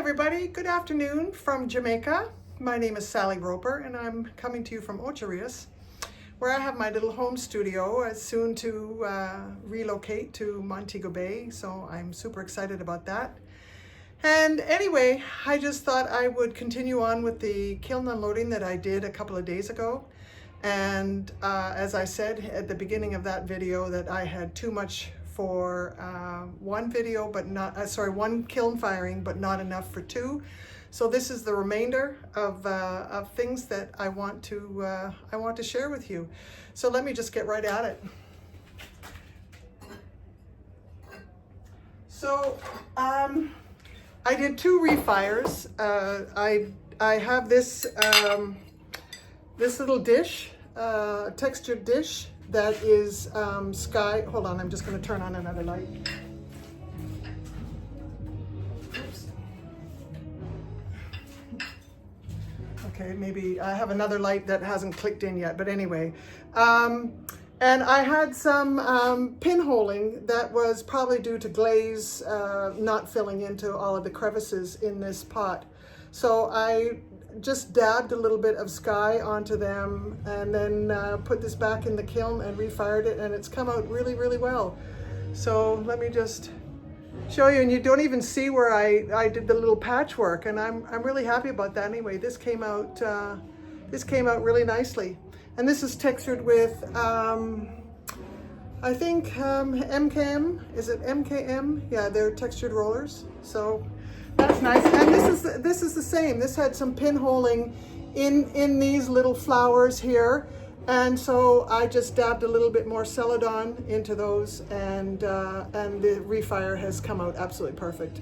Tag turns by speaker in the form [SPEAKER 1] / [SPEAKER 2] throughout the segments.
[SPEAKER 1] everybody, good afternoon from Jamaica. My name is Sally Roper and I'm coming to you from Ocherius, where I have my little home studio, soon to relocate to Montego Bay, so I'm super excited about that. And anyway, I just thought I would continue on with the kiln unloading that I did a couple of days ago. And as I said at the beginning of that video, that I had too much for one video, but not, one kiln firing, but not enough for two. So this is the remainder of things that I want to share with you. So let me just get right at it. So I did two refires. I have this this little dish, textured dish that is sky. Hold on, I'm just going to turn on another light. Oops. Okay, maybe I have another light that hasn't clicked in yet, but anyway. And I had some pinholing that was probably due to glaze not filling into all of the crevices in this pot. So I just dabbed a little bit of sky onto them and then put this back in the kiln and refired it, and it's come out really, really well. So let me just show you, and you don't even see where I did the little patchwork, and I'm really happy about that. Anyway, this came out really nicely. And this is textured with, I think MKM, is it MKM? Yeah, they're textured rollers. So that's nice. And this is the same. This had some pinholing in these little flowers here. And so I just dabbed a little bit more Celadon into those, and the refire has come out absolutely perfect.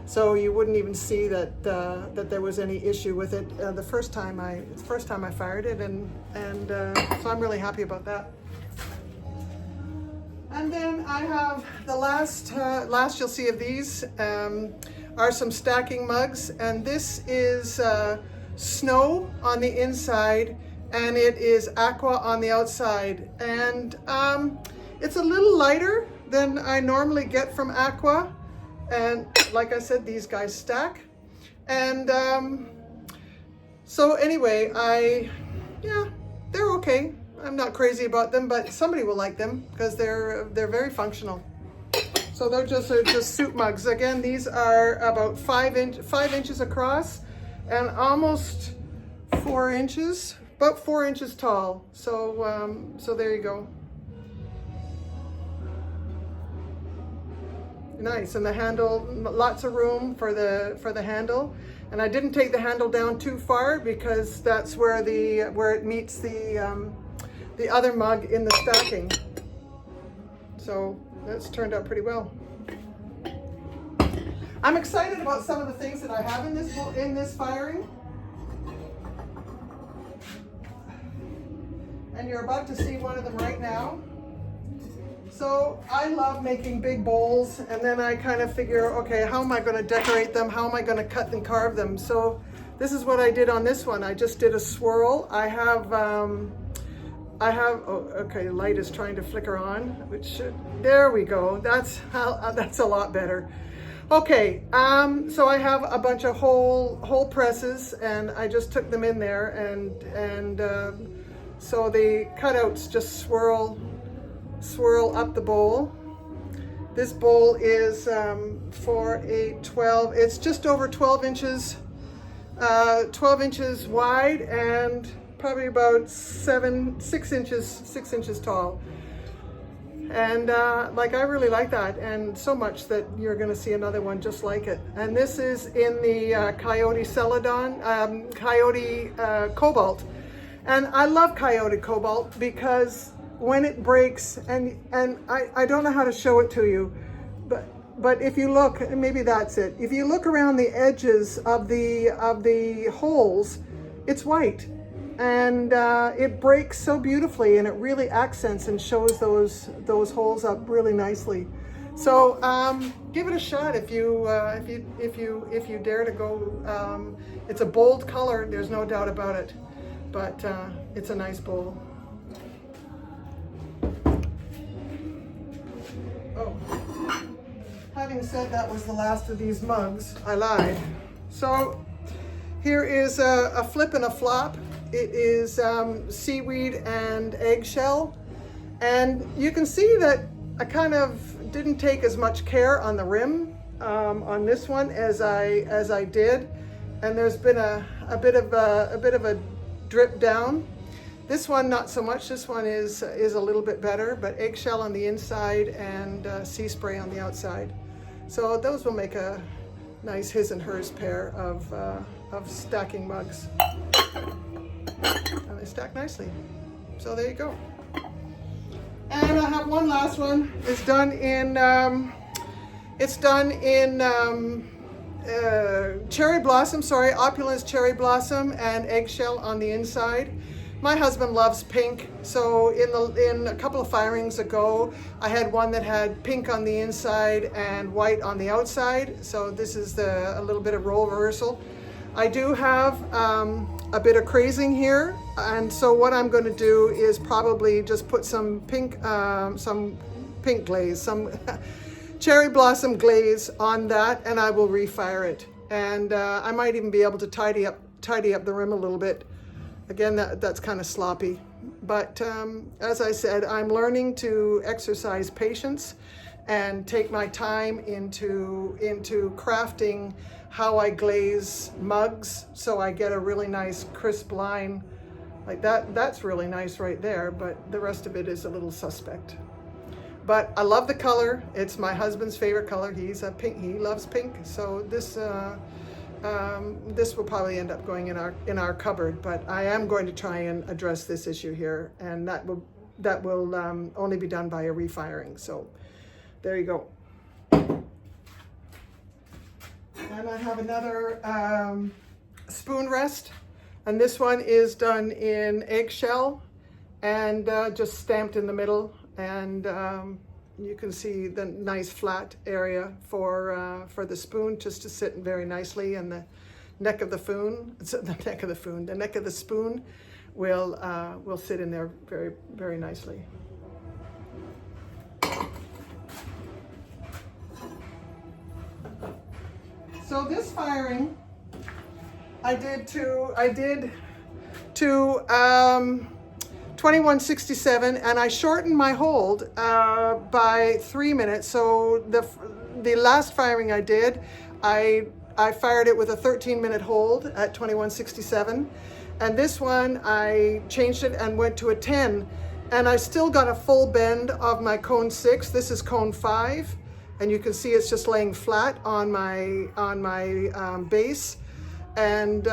[SPEAKER 1] So you wouldn't even see that that there was any issue with it the first time I fired it, and so I'm really happy about that. And then I have the last you'll see of these are some stacking mugs, and this is snow on the inside and it is aqua on the outside, and it's a little lighter than I normally get from aqua. And like I said, these guys stack. And so anyway, yeah, they're okay. I'm not crazy about them, but somebody will like them because they're very functional. So they're just soup mugs. Again, these are about 5 inches across and almost 4 inches, about 4 inches tall. So so there you go. Nice. And the handle, lots of room for the handle, and I didn't take the handle down too far because that's where it meets the other mug in the stacking. So that's turned out pretty well. I'm excited about some of the things that I have in this firing, and you're about to see one of them right now. So I love making big bowls, and then I kind of figure, okay, how am I going to decorate them? How am I going to cut and carve them? So this is what I did on this one. I just did a swirl. I have, oh, okay, the light is trying to flicker on, which should, there we go. That's a lot better. Okay, so I have a bunch of hole presses, and I just took them in there, and so the cutouts just swirl up the bowl. This bowl is for a 12, it's just over 12 inches, 12 inches wide and probably about 6 inches tall. And like, I really like that, and so much that you're going to see another one just like it. And this is in the Coyote Celadon, Coyote Cobalt. And I love Coyote Cobalt because when it breaks, and I don't know how to show it to you, but if you look, maybe that's it. If you look around the edges of the holes, it's white, and it breaks so beautifully, and it really accents and shows those holes up really nicely. So give it a shot if you dare to go. It's a bold color, there's no doubt about it, but it's a nice bowl. Oh, having said that was the last of these mugs, I lied. So here is a flip and a flop. It is seaweed and eggshell. And you can see that I kind of didn't take as much care on the rim on this one as I did. And there's been a bit of a drip down. This one, not so much. This one is a little bit better, but eggshell on the inside and sea spray on the outside. So those will make a nice his and hers pair of stacking mugs. And they stack nicely. So there you go. And I have one last one. It's done in cherry blossom, opulence cherry blossom and eggshell on the inside. My husband loves pink, so in a couple of firings ago, I had one that had pink on the inside and white on the outside. So this is a little bit of role reversal. I do have a bit of crazing here, and so what I'm going to do is probably just put some pink glaze, some cherry blossom glaze on that, and I will refire it. And I might even be able to tidy up the rim a little bit. Again, that's kind of sloppy, but as I said, I'm learning to exercise patience and take my time into crafting how I glaze mugs so I get a really nice crisp line like that. That's really nice right there, but the rest of it is a little suspect. But I love the color. It's my husband's favorite color. He's a pink. He loves pink. So this will probably end up going in our cupboard. But I am going to try and address this issue here, and that will only be done by a refiring. So there you go. And I have another spoon rest, and this one is done in eggshell and just stamped in the middle. And you can see the nice flat area for the spoon just to sit very nicely, and the neck of the spoon will sit in there very, very nicely. So this firing I did to 2167, and I shortened my hold by 3 minutes. So the last firing I did, I fired it with a 13-minute hold at 2167, and this one I changed it and went to a 10, and I still got a full bend of my cone 6. This is cone 5, and you can see it's just laying flat on my base, and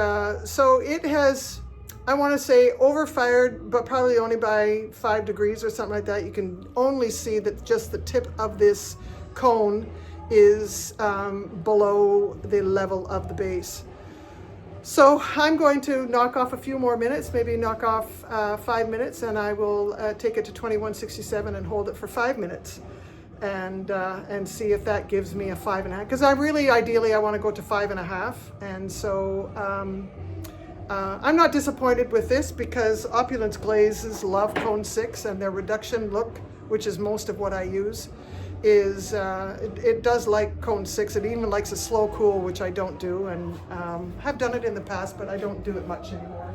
[SPEAKER 1] so it has, I want to say, overfired, but probably only by 5 degrees or something like that. You can only see that just the tip of this cone is below the level of the base. So I'm going to knock off a few more minutes, maybe knock off 5 minutes, and I will take it to 2167 and hold it for 5 minutes, and see if that gives me a 5.5. Because ideally I want to go to 5.5, and so I'm not disappointed with this, because Opulence glazes love cone 6, and their reduction look, which is most of what I use, is it does like cone 6. It even likes a slow cool, which I don't do, and have done it in the past, but I don't do it much anymore.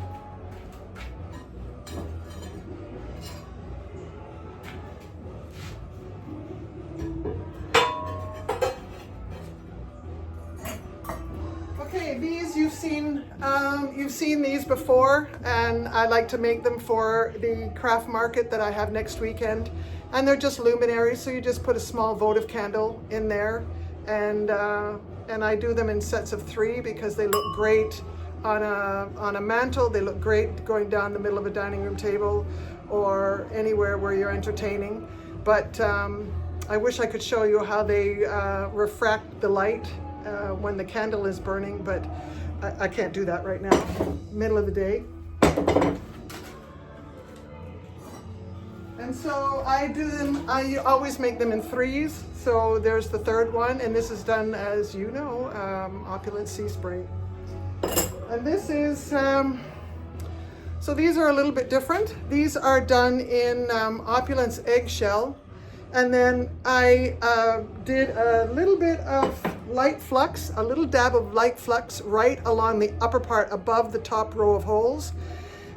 [SPEAKER 1] Okay, these you've seen these before, and I like to make them for the craft market that I have next weekend. And they're just luminaries, so you just put a small votive candle in there, and I do them in sets of 3 because they look great on a mantle. They look great going down the middle of a dining room table or anywhere where you're entertaining. But I wish I could show you how they refract the light when the candle is burning, but I can't do that right now, middle of the day. And so I always make them in 3s. So there's the 3rd one, and this is done, as you know, Opulence Sea Spray. And this is, so these are a little bit different. These are done in Opulence Eggshell. And then I did a little bit of light flux, a little dab of light flux right along the upper part above the top row of holes.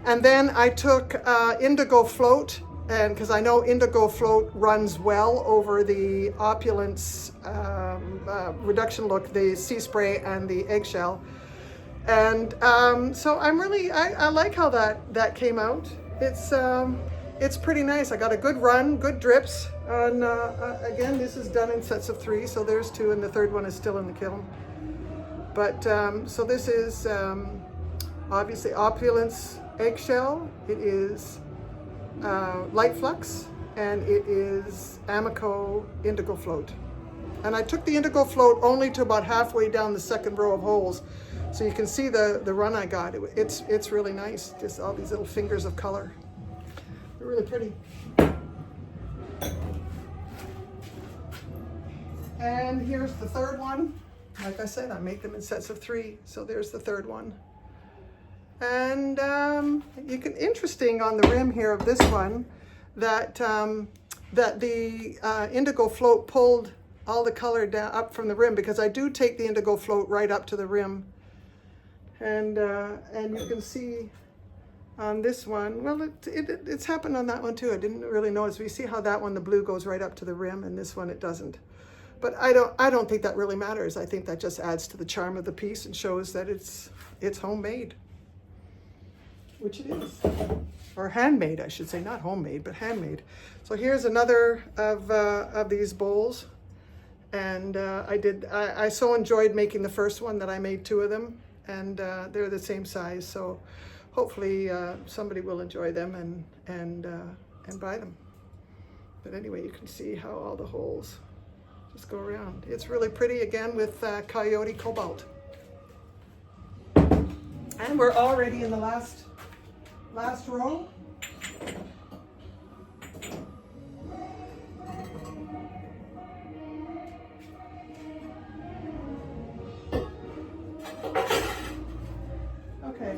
[SPEAKER 1] And then I took indigo float, and because I know indigo float runs well over the opulence reduction look, the sea spray and the eggshell. And so I like how that came out. It's pretty nice. I got a good run, good drips. And again, this is done in sets of 3, so there's 2, and the third one is still in the kiln. But so this is obviously opulence eggshell. It is light flux, and it is Amico indigo float. And I took the indigo float only to about halfway down the second row of holes, so you can see the run I got. It's really nice, just all these little fingers of color. They're really pretty. And here's the third one. Like I said, I make them in sets of 3, so there's the third one. And interesting on the rim here of this one, that the indigo float pulled all the color down up from the rim, because I do take the indigo float right up to the rim. And you can see on this one, well, it's happened on that one too. I didn't really notice. We see how that one, the blue goes right up to the rim, and this one it doesn't. But I don't think that really matters. I think that just adds to the charm of the piece and shows that it's homemade, which it is, or handmade, I should say, not homemade, but handmade. So here's another of these bowls, and I so enjoyed making the first one that I made 2 of them, and they're the same size. So hopefully somebody will enjoy them and buy them. But anyway, you can see how all the holes just go around. It's really pretty, again, with Coyote Cobalt. And we're already in the last row. Okay,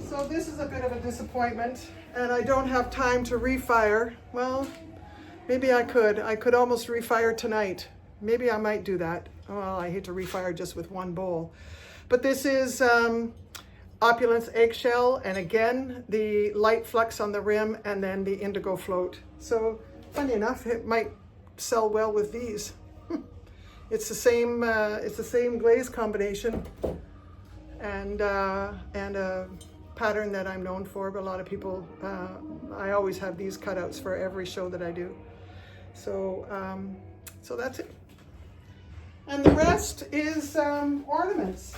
[SPEAKER 1] so this is a bit of a disappointment, and I don't have time to refire. Well, maybe I could almost refire tonight. Maybe I might do that. Well, I hate to refire just with one bowl. But this is opulence eggshell, and again, the light flux on the rim, and then the indigo float. So funny enough, it might sell well with these. It's the same glaze combination, and a pattern that I'm known for, but a lot of people, I always have these cutouts for every show that I do. So so that's it. And the rest is ornaments.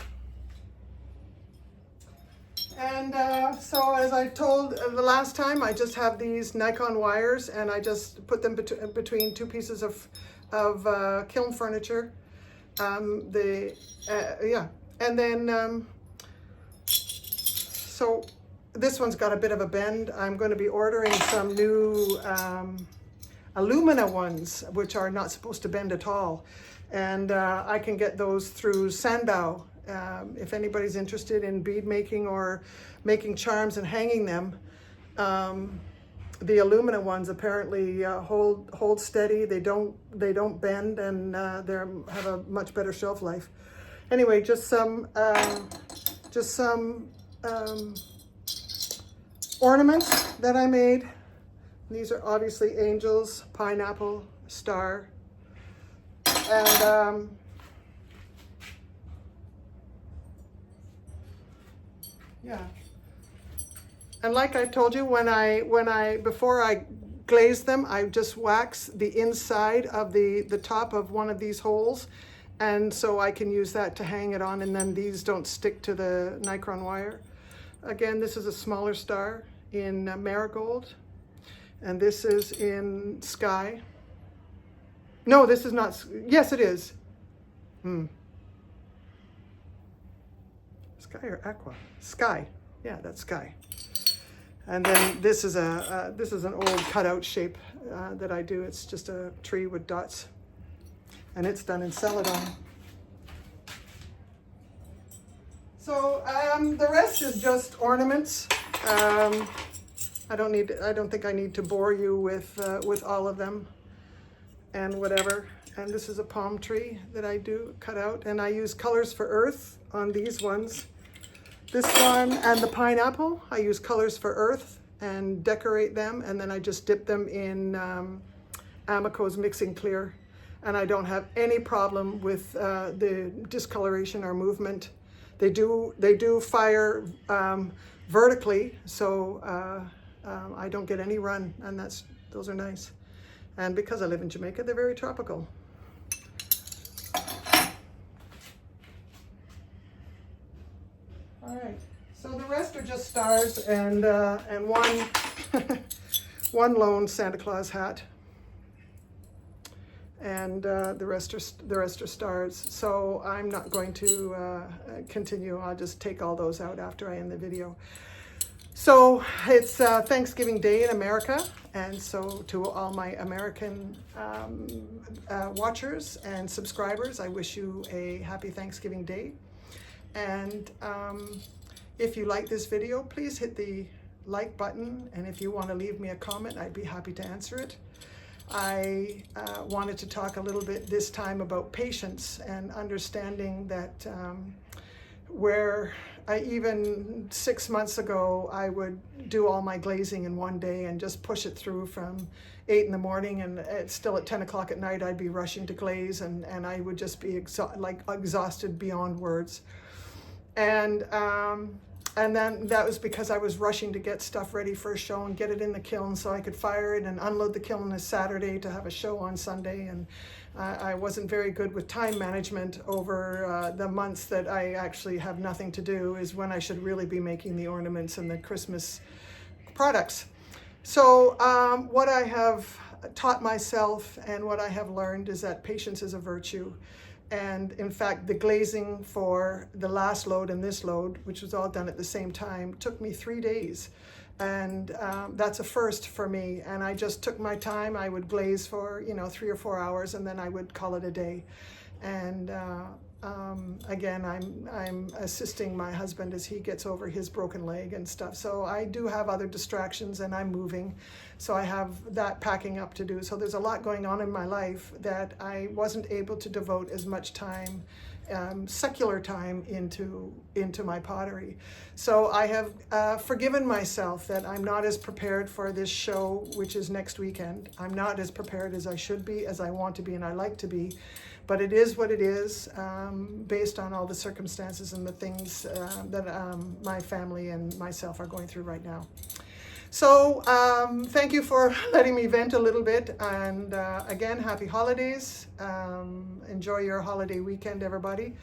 [SPEAKER 1] And so as I told the last time, I just have these Nikon wires, and I just put them between 2 pieces of kiln furniture. And then so this one's got a bit of a bend. I'm going to be ordering some new alumina ones, which are not supposed to bend at all. And I can get those through Sandbow. If anybody's interested in bead making or making charms and hanging them, the alumina ones apparently hold steady. They don't bend, and they have a much better shelf life. Anyway, just some ornaments that I made. These are obviously angels, pineapple, star, and yeah. And like I told you, before I glaze them, I just wax the inside of the top of one of these holes, and so I can use that to hang it on, and then these don't stick to the Nikon wire. Again, this is a smaller star in marigold, and this is in sky. No, this is not. Yes, it is. Sky or aqua? Sky. Yeah, that's sky. And then this is an old cutout shape that I do. It's just a tree with dots, and it's done in Celadon. So the rest is just ornaments. I don't think I need to bore you with all of them and whatever. And this is a palm tree that I do cut out, and I use colors for earth on these ones. This one and the pineapple, I use colors for earth and decorate them, and then I just dip them in Amico's Mixing Clear, and I don't have any problem with the discoloration or movement. They do fire vertically, so I don't get any run, and those are nice. And because I live in Jamaica, they're very tropical. All right, so the rest are just stars and one one lone Santa Claus hat, and the rest are stars. So I'm not going to continue. I'll just take all those out after I end the video. So it's Thanksgiving Day in America, and so to all my American watchers and subscribers, I wish you a happy Thanksgiving Day. And if you like this video, please hit the like button, and if you want to leave me a comment, I'd be happy to answer it. I wanted to talk a little bit this time about patience and understanding that where even 6 months ago, I would do all my glazing in one day and just push it through from 8 in the morning, and it's still at 10 o'clock at night, I'd be rushing to glaze, and I would just be exhausted beyond words. And then that was because I was rushing to get stuff ready for a show and get it in the kiln so I could fire it and unload the kiln on a Saturday to have a show on Sunday. And I wasn't very good with time management over the months that I actually have nothing to do, is when I should really be making the ornaments and the Christmas products. So what I have taught myself and what I have learned is that patience is a virtue. And in fact, the glazing for the last load and this load, which was all done at the same time, took me 3 days. And that's a first for me. And I just took my time. I would glaze for, 3 or 4 hours, and then I would call it a day. And again, I'm assisting my husband as he gets over his broken leg and stuff. So I do have other distractions, and I'm moving. So I have that packing up to do. So there's a lot going on in my life that I wasn't able to devote as much time, secular time, into my pottery. So I have forgiven myself that I'm not as prepared for this show, which is next weekend. I'm not as prepared as I should be, as I want to be, and I like to be. But it is what it is, based on all the circumstances and the things that my family and myself are going through right now. So thank you for letting me vent a little bit. And again, happy holidays. Enjoy your holiday weekend, everybody.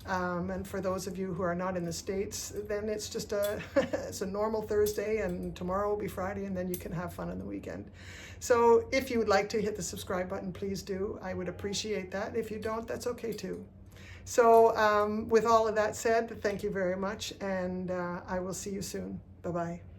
[SPEAKER 1] And for those of you who are not in the States, then it's just it's a normal Thursday, and tomorrow will be Friday, and then you can have fun on the weekend. So if you would like to hit the subscribe button, please do. I would appreciate that. If you don't, that's okay too. So with all of that said, thank you very much, and I will see you soon. Bye-bye.